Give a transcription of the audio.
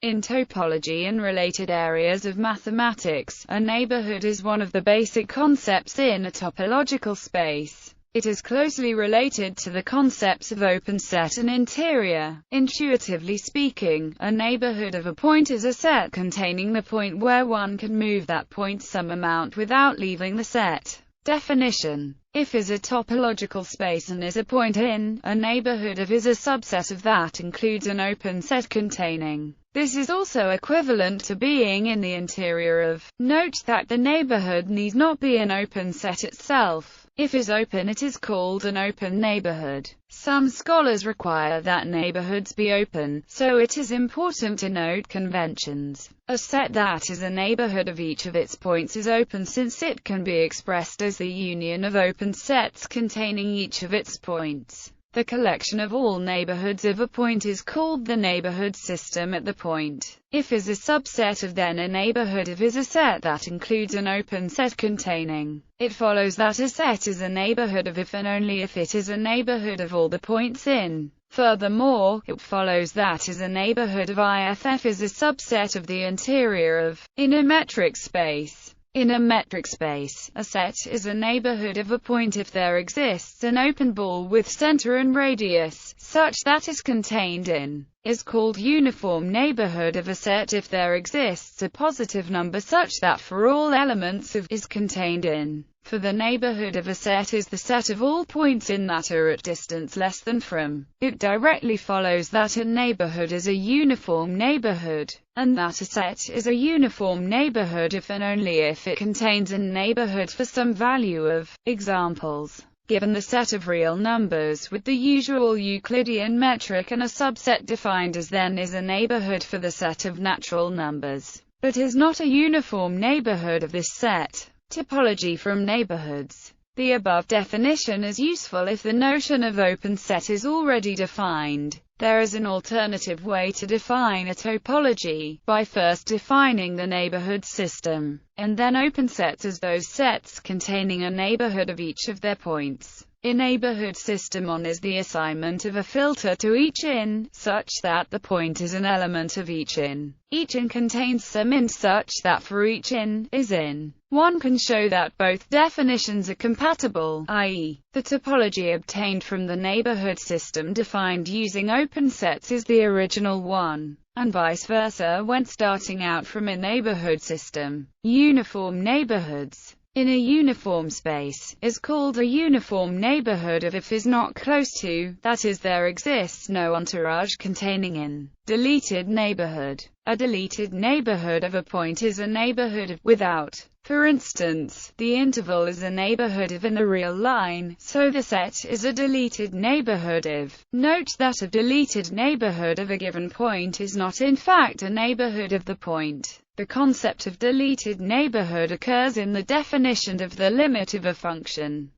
In topology and related areas of mathematics, a neighborhood is one of the basic concepts in a topological space. It is closely related to the concepts of open set and interior. Intuitively speaking, a neighborhood of a point is a set containing the point where one can move that point some amount without leaving the set. Definition: if is a topological space and is a point in a neighborhood of is a subset of that includes an open set containing. This is also equivalent to being in the interior of. Note that the neighborhood need not be an open set itself. If is open, it is called an open neighborhood. Some scholars require that neighborhoods be open, so it is important to note conventions. A set that is a neighborhood of each of its points is open since it can be expressed as the union of open sets containing each of its points. The collection of all neighborhoods of a point is called the neighborhood system at the point. If is a subset of, then a neighborhood of is a set that includes an open set containing. It follows that a set is a neighborhood of if and only if it is a neighborhood of all the points in. Furthermore, it follows that is a neighborhood of if is a subset of the interior of. In a metric space. In a metric space, a set is a neighborhood of a point if there exists an open ball with center and radius, such that is contained in. Is called uniform neighborhood of a set if there exists a positive number such that for all elements of is contained in. For the neighborhood of a set is the set of all points in that are at distance less than from. It directly follows that a neighborhood is a uniform neighborhood, and that a set is a uniform neighborhood if and only if it contains a neighborhood for some value of. Examples: given the set of real numbers with the usual Euclidean metric and a subset defined as then is a neighborhood for the set of natural numbers, but is not a uniform neighborhood of this set. Topology from neighborhoods. The above definition is useful if the notion of open set is already defined. There is an alternative way to define a topology, by first defining the neighborhood system, and then open sets as those sets containing a neighborhood of each of their points. A neighborhood system on is the assignment of a filter to each in, such that the point is an element of each in. Each in contains some in such that for each in is in. One can show that both definitions are compatible, i.e., the topology obtained from the neighborhood system defined using open sets is the original one, and vice versa when starting out from a neighborhood system. Uniform neighborhoods. In a uniform space, is called a uniform neighborhood of if is not close to, that is there exists no entourage containing in. Deleted neighborhood. A deleted neighborhood of a point is a neighborhood of without. For instance, the interval is a neighborhood of in the real line, so the set is a deleted neighborhood if. Note that a deleted neighborhood of a given point is not in fact a neighborhood of the point. The concept of deleted neighborhood occurs in the definition of the limit of a function.